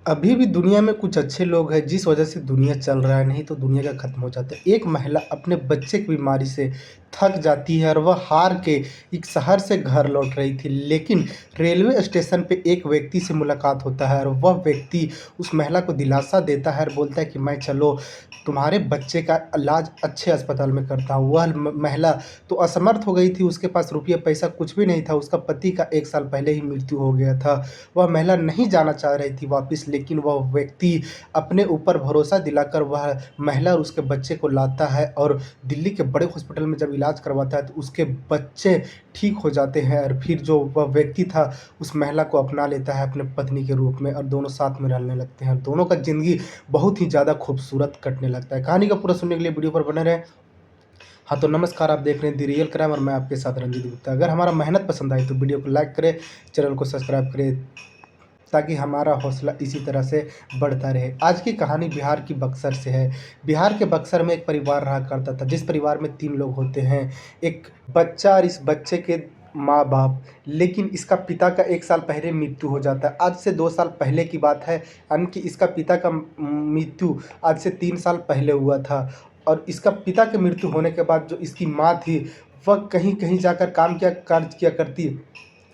अभी भी दुनिया में कुछ अच्छे लोग हैं जिस वजह से दुनिया चल रहा है, नहीं तो दुनिया का खत्म हो जाता है। एक महिला अपने बच्चे की बीमारी से थक जाती है और वह हार के एक शहर से घर लौट रही थी, लेकिन रेलवे स्टेशन पे एक व्यक्ति से मुलाकात होता है और वह व्यक्ति उस महिला को दिलासा देता है और बोलता है कि मैं चलो तुम्हारे बच्चे का इलाज अच्छे अस्पताल में करता हूँ। वह महिला तो असमर्थ हो गई थी, उसके पास रुपया पैसा कुछ भी नहीं था, उसका पति का 1 साल पहले ही मृत्यु हो गया था। वह महिला नहीं जाना चाह रही थी वापस, लेकिन वह व्यक्ति अपने ऊपर भरोसा दिलाकर वह महिला और उसके बच्चे को लाता है और दिल्ली के बड़े हॉस्पिटल में जब इलाज करवाता है तो उसके बच्चे ठीक हो जाते हैं और फिर जो वह व्यक्ति था उस महिला को अपना लेता है अपने पत्नी के रूप में और दोनों साथ में रहने लगते हैं और दोनों का ज़िंदगी बहुत ही ज़्यादा खूबसूरत कटने लगता है। कहानी का पूरा सुनने के लिए वीडियो पर बने रहें। हाँ, तो नमस्कार, आप देख रहे हैं द रियल क्राइम और मैं आपके साथ रंजीत गुप्ता। अगर हमारा मेहनत पसंद आई तो वीडियो को लाइक करें, चैनल को सब्सक्राइब करें ताकि हमारा हौसला इसी तरह से बढ़ता रहे। आज की कहानी बिहार की बक्सर से है। बिहार के बक्सर में एक परिवार रहा करता था, जिस परिवार में 3 लोग होते हैं, एक बच्चा और इस बच्चे के माँ-बाप। लेकिन इसका पिता का 1 साल पहले मृत्यु हो जाता है। आज से 2 साल पहले की बात है, यानी कि इसका पिता का मृत्यु आज से 3 साल पहले हुआ था और इसका पिता की मृत्यु होने के बाद जो इसकी माँ थी, वह कहीं-कहीं जाकर कार्य किया करती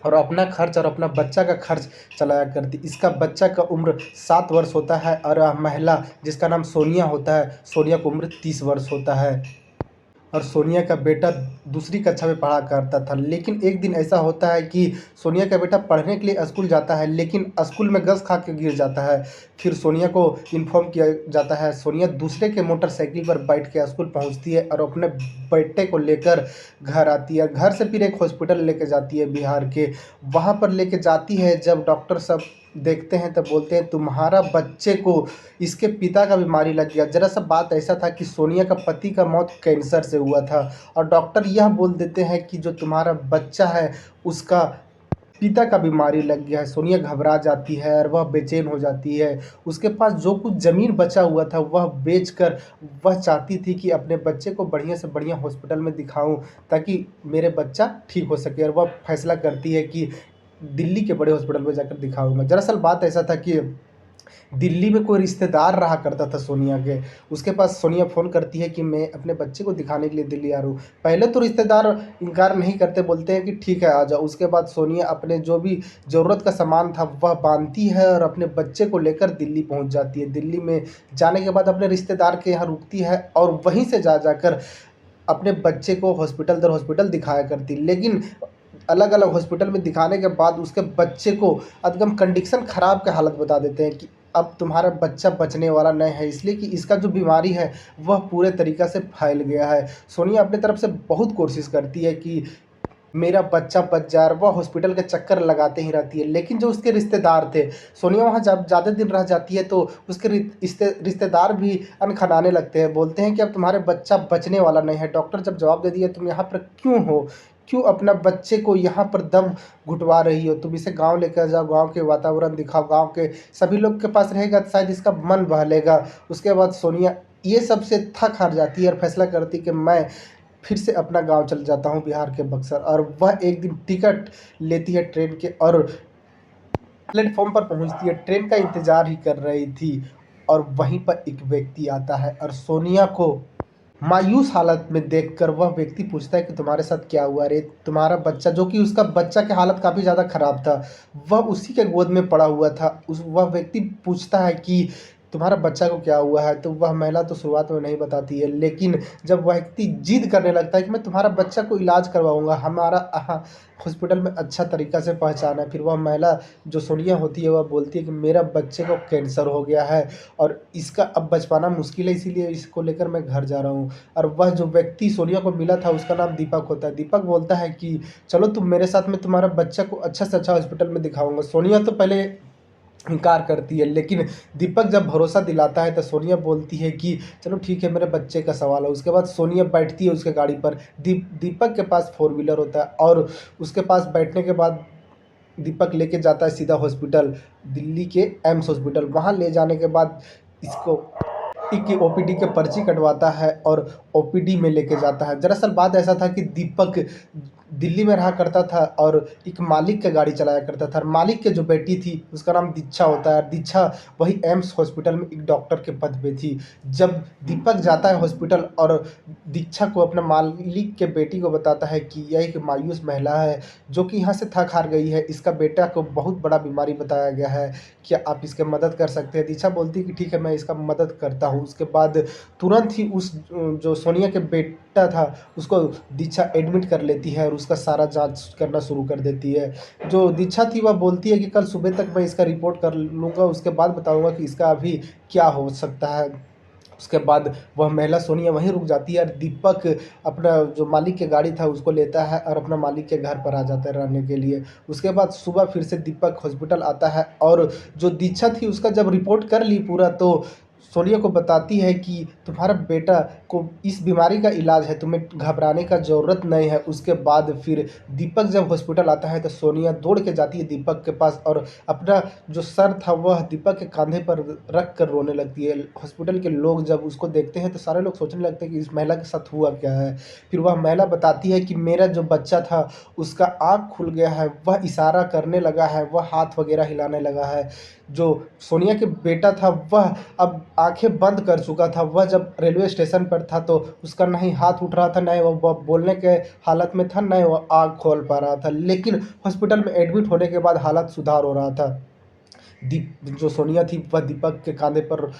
और अपना खर्च और अपना बच्चा का खर्च चलाया करती। इसका बच्चा का उम्र 7 वर्ष होता है और महिला जिसका नाम सोनिया होता है, सोनिया की उम्र 30 वर्ष होता है और सोनिया का बेटा दूसरी कक्षा में पढ़ा करता था। लेकिन एक दिन ऐसा होता है कि सोनिया का बेटा पढ़ने के लिए स्कूल जाता है, लेकिन स्कूल में गस खा के गिर जाता है। फिर सोनिया को इन्फॉर्म किया जाता है। सोनिया दूसरे के मोटरसाइकिल पर बैठ के स्कूल पहुंचती है और अपने बेटे को लेकर घर आती है। घर से फिर एक हॉस्पिटल लेके जाती है बिहार के। वहाँ पर लेके जाती है, जब डॉक्टर सब देखते हैं तब बोलते हैं तुम्हारा बच्चे को इसके पिता का बीमारी लग गया। जरा सा बात ऐसा था कि सोनिया का पति का मौत कैंसर से हुआ था और डॉक्टर यह बोल देते हैं कि जो तुम्हारा बच्चा है उसका पिता का बीमारी लग गया है। सोनिया घबरा जाती है और वह बेचैन हो जाती है। उसके पास जो कुछ ज़मीन बचा हुआ था वह बेचकर वह चाहती थी कि अपने बच्चे को बढ़िया से बढ़िया हॉस्पिटल में दिखाऊं ताकि मेरे बच्चा ठीक हो सके और वह फैसला करती है कि दिल्ली के बड़े हॉस्पिटल में जाकर दिखाऊंगा। दरअसल बात ऐसा था कि दिल्ली में कोई रिश्तेदार रहा करता था सोनिया के। उसके पास सोनिया फ़ोन करती है कि मैं अपने बच्चे को दिखाने के लिए दिल्ली आ रहा हूँ। पहले तो रिश्तेदार इनकार नहीं करते, बोलते हैं कि ठीक है आ जाओ। उसके बाद सोनिया अपने जो भी ज़रूरत का सामान था वह बाँधती है और अपने बच्चे को लेकर दिल्ली पहुँच जाती है। दिल्ली में जाने के बाद अपने रिश्तेदार के यहाँ रुकती है और वहीं से जाकर अपने बच्चे को हॉस्पिटल दर हॉस्पिटल दिखाया करती। लेकिन अलग-अलग हॉस्पिटल में दिखाने के बाद उसके बच्चे को एकदम कंडीशन ख़राब का हालत बता देते हैं कि अब तुम्हारा बच्चा बचने वाला नहीं है, इसलिए कि इसका जो बीमारी है वह पूरे तरीक़ा से फैल गया है। सोनिया अपनी तरफ से बहुत कोशिश करती है कि मेरा बच्चा बच जाए और वह हॉस्पिटल के चक्कर लगाते ही रहती है। लेकिन जो उसके रिश्तेदार थे, सोनिया वहाँ जब ज़्यादा दिन रह जाती है तो उसके रिश्तेदार भी अनखनाने लगते हैं, बोलते हैं कि अब तुम्हारे बच्चा बचने वाला नहीं है। डॉक्टर जब जवाब दे दिया तुम यहाँ पर क्यों हो? क्यों अपना बच्चे को यहाँ पर दम घुटवा रही हो? तुम इसे गाँव लेकर जाओ, गाँव के वातावरण दिखाओ, गाँव के सभी लोग के पास रहेगा तो शायद इसका मन बहलेगा। उसके बाद सोनिया ये सब से थक हार जाती है और फैसला करती है कि मैं फिर से अपना गाँव चल जाता हूँ बिहार के बक्सर। और वह एक दिन टिकट लेती है ट्रेन के और प्लेटफ़ॉर्म पर पहुँचती है, ट्रेन का इंतज़ार ही कर रही थी और वहीं पर एक व्यक्ति आता है और सोनिया को मायूस हालत में देखकर वह व्यक्ति पूछता है कि तुम्हारे साथ क्या हुआ रे? तुम्हारा बच्चा, जो कि उसका बच्चा की हालत काफ़ी ज़्यादा ख़राब था, वह उसी के गोद में पड़ा हुआ था। वह व्यक्ति पूछता है कि तुम्हारा बच्चा को क्या हुआ है? तो वह महिला तो शुरुआत में नहीं बताती है, लेकिन जब वह व्यक्ति ज़िद करने लगता है कि मैं तुम्हारा बच्चा को इलाज करवाऊँगा, हमारा हॉस्पिटल में अच्छा तरीक़ा से पहचान है। फिर वह महिला जो सोनिया होती है वह बोलती है कि मेरा बच्चे को कैंसर हो गया है और इसका अब बच पाना मुश्किल है, इसीलिए इसको लेकर मैं घर जा रहा हूँ। और वह जो व्यक्ति सोनिया को मिला था उसका नाम दीपक होता है। दीपक बोलता है कि चलो तुम मेरे साथ, मैं तुम्हारा बच्चा को अच्छा से अच्छा हॉस्पिटल में दिखाऊँगा। सोनिया तो पहले इनकार करती है, लेकिन दीपक जब भरोसा दिलाता है तो सोनिया बोलती है कि चलो ठीक है, मेरे बच्चे का सवाल है। उसके बाद सोनिया बैठती है उसके गाड़ी पर। दीपक के पास 4 व्हीलर होता है और उसके पास बैठने के बाद दीपक लेके जाता है सीधा हॉस्पिटल, दिल्ली के एम्स हॉस्पिटल। वहाँ ले जाने के बाद इसको की ओपीडी के पर्ची कटवाता है और ओपीडी में लेके जाता है। दरअसल बात ऐसा था कि दीपक दिल्ली में रहा करता था और एक मालिक का गाड़ी चलाया करता था। और मालिक की जो बेटी थी उसका नाम दीक्षा होता है। दीक्षा वही एम्स हॉस्पिटल में एक डॉक्टर के पद पे थी। जब दीपक जाता है हॉस्पिटल और दीक्षा को अपने मालिक के बेटी को बताता है कि यह एक मायूस महिला है जो कि यहाँ से थक हार गई है, इसका बेटा को बहुत बड़ा बीमारी बताया गया है, क्या आप इसकी मदद कर सकते हैं? दीक्षा बोलती है कि ठीक है, मैं इसका मदद करता हूँ। उसके बाद तुरंत ही उस जो सोनिया के बेटा था उसको दीक्षा एडमिट कर लेती है और उसका सारा जांच करना शुरू कर देती है। जो दीक्षा थी वह बोलती है कि कल सुबह तक मैं इसका रिपोर्ट कर लूँगा, उसके बाद बताऊँगा कि इसका अभी क्या हो सकता है। उसके बाद वह महिला सोनिया वहीं रुक जाती है और दीपक अपना जो मालिक की गाड़ी था उसको लेता है और अपना मालिक के घर पर आ जाता है रहने के लिए। उसके बाद सुबह फिर से दीपक हॉस्पिटल आता है और जो दीक्षा थी उसका जब रिपोर्ट कर ली पूरा, तो सोनिया को बताती है कि तुम्हारा बेटा को इस बीमारी का इलाज है, तुम्हें घबराने का ज़रूरत नहीं है। उसके बाद फिर दीपक जब हॉस्पिटल आता है तो सोनिया दौड़ के जाती है दीपक के पास और अपना जो सर था वह दीपक के कंधे पर रख कर रोने लगती है। हॉस्पिटल के लोग जब उसको देखते हैं तो सारे लोग सोचने लगते हैं कि इस महिला के साथ हुआ क्या है। फिर वह महिला बताती है कि मेरा जो बच्चा था उसका आँख खुल गया है, वह इशारा करने लगा है, वह हाथ वगैरह हिलाने लगा है। जो सोनिया के बेटा था वह अब आँखें बंद कर चुका था। वह जब रेलवे स्टेशन पर था तो उसका नहीं हाथ उठ रहा था, ना ही वह बोलने के हालत में था, ना ही वह आँख खोल पा रहा था। लेकिन हॉस्पिटल में एडमिट होने के बाद हालत सुधार हो रहा था। जो सोनिया थी वह दीपक के कांधे पर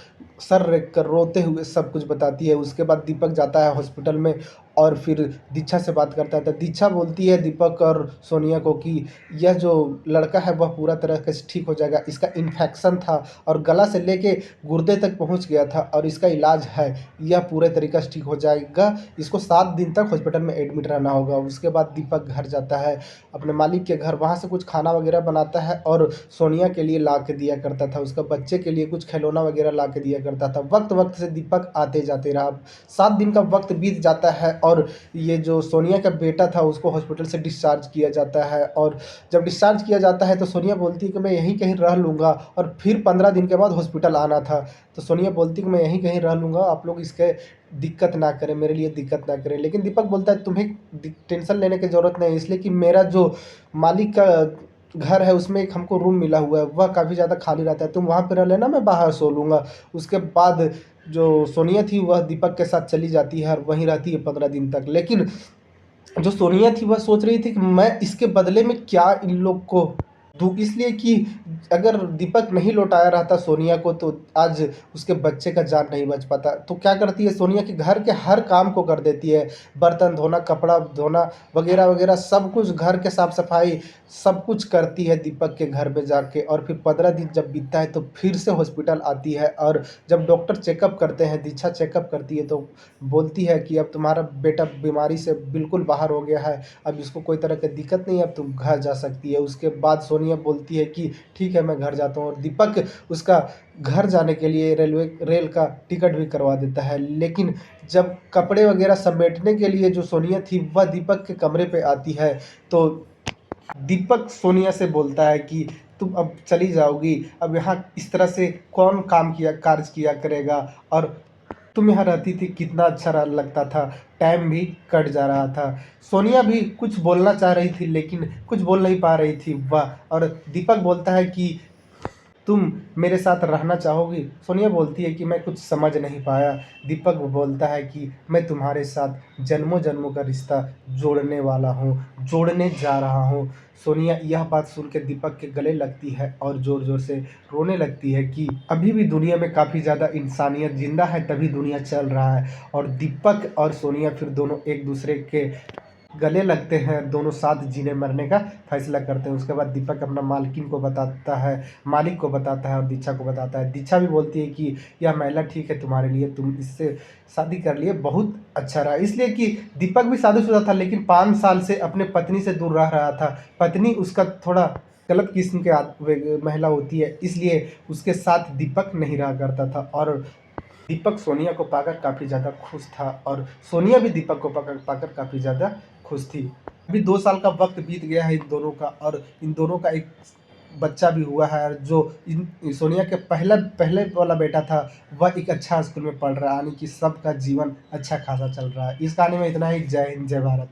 सर रख कर रोते हुए सब कुछ बताती है। उसके बाद दीपक जाता है हॉस्पिटल में और फिर दीक्षा से बात करता है। तो दीक्षा बोलती है दीपक और सोनिया को कि यह जो लड़का है वह पूरा तरह से ठीक हो जाएगा, इसका इन्फेक्शन था और गला से लेके गुर्दे तक पहुंच गया था और इसका इलाज है, यह पूरे तरीके से ठीक हो जाएगा। इसको 7 दिन तक हॉस्पिटल में एडमिट रहना होगा। उसके बाद दीपक घर जाता है अपने मालिक के घर, वहाँ से कुछ खाना वगैरह बनाता है और सोनिया के लिए ला के दिया करता था, उसका बच्चे के लिए कुछ खिलौना वगैरह ला के दिया करता था। वक्त वक्त से दीपक आते जाते रहा। 7 दिन का वक्त बीत जाता है और ये जो सोनिया का बेटा था उसको हॉस्पिटल से डिस्चार्ज किया जाता है। और जब डिस्चार्ज किया जाता है तो सोनिया बोलती है कि मैं यहीं कहीं रह लूँगा और फिर 15 दिन के बाद हॉस्पिटल आना था। तो सोनिया बोलती है कि मैं यहीं कहीं रह लूँगा, आप लोग इसके दिक्कत ना करें, मेरे लिए दिक्कत ना करें। लेकिन दीपक बोलता है तुम्हें टेंशन लेने की ज़रूरत नहीं है, इसलिए कि मेरा जो मालिक का घर है उसमें एक हमको रूम मिला हुआ है, वह काफ़ी ज़्यादा खाली रहता है, तुम वहाँ पे रह लेना, मैं बाहर सो लूँगा। उसके बाद जो सोनिया थी वह दीपक के साथ चली जाती है और वहीं रहती है 15 दिन तक। लेकिन जो सोनिया थी वह सोच रही थी कि मैं इसके बदले में क्या इन लोग को दूँ, इसलिए कि अगर दीपक नहीं लौटाया रहता सोनिया को तो आज उसके बच्चे का जान नहीं बच पाता। तो क्या करती है सोनिया कि घर के हर काम को कर देती है, बर्तन धोना, कपड़ा धोना वगैरह वगैरह सब कुछ, घर के साफ सफाई सब कुछ करती है दीपक के घर पे जाके। और फिर 15 दिन जब बीतता है तो फिर से हॉस्पिटल आती है और जब डॉक्टर चेकअप करते हैं, दीक्षा चेकअप करती है, तो बोलती है कि अब तुम्हारा बेटा बीमारी से बिल्कुल बाहर हो गया है, अब इसको कोई तरह की दिक्कत नहीं है, अब तुम घर जा सकती है। उसके बाद सोनिया बोलती है कि ठीक है, मैं घर जाता हूँ और दीपक उसका घर जाने के लिए रेल का टिकट भी करवा देता है। लेकिन जब कपड़े वगैरह समेटने के लिए जो सोनिया थी वह दीपक के कमरे पे आती है तो दीपक सोनिया से बोलता है कि तुम अब चली जाओगी, अब यहाँ इस तरह से कौन कार्य किया करेगा, और तुम यहाँ रहती थी कितना अच्छा लगता था, टाइम भी कट जा रहा था। सोनिया भी कुछ बोलना चाह रही थी लेकिन कुछ बोल नहीं पा रही थी वह। और दीपक बोलता है कि तुम मेरे साथ रहना चाहोगी? सोनिया बोलती है कि मैं कुछ समझ नहीं पाया। दीपक बोलता है कि मैं तुम्हारे साथ जन्मों जन्मों का रिश्ता जोड़ने वाला हूँ, जोड़ने जा रहा हूँ। सोनिया यह बात सुन के दीपक के गले लगती है और ज़ोर ज़ोर से रोने लगती है कि अभी भी दुनिया में काफ़ी ज़्यादा इंसानियत ज़िंदा है, तभी दुनिया चल रहा है। और दीपक और सोनिया फिर दोनों एक दूसरे के गले लगते हैं, दोनों साथ जीने मरने का फैसला करते हैं। उसके बाद दीपक अपना मालकिन को बताता है, मालिक को बताता है और दीक्षा को बताता है। दीक्षा भी बोलती है कि यह महिला ठीक है तुम्हारे लिए, तुम इससे शादी कर लिए, बहुत अच्छा रहा। इसलिए कि दीपक भी शादीशुदा था लेकिन 5 साल से अपने पत्नी से दूर रह रहा था। पत्नी उसका थोड़ा गलत किस्म के महिला होती है, इसलिए उसके साथ दीपक नहीं रहा करता था। और दीपक सोनिया को पाकर काफ़ी ज़्यादा खुश था और सोनिया भी दीपक को पाकर पाकर काफ़ी ज़्यादा खुश थी। अभी 2 साल का वक्त बीत गया है इन दोनों का और इन दोनों का एक बच्चा भी हुआ है। और जो इन सोनिया के पहले वाला बेटा था वह एक अच्छा स्कूल में पढ़ रहा है, यानी कि सबका जीवन अच्छा खासा चल रहा है। इस कहानी में इतना ही। जय हिंद, जय भारत।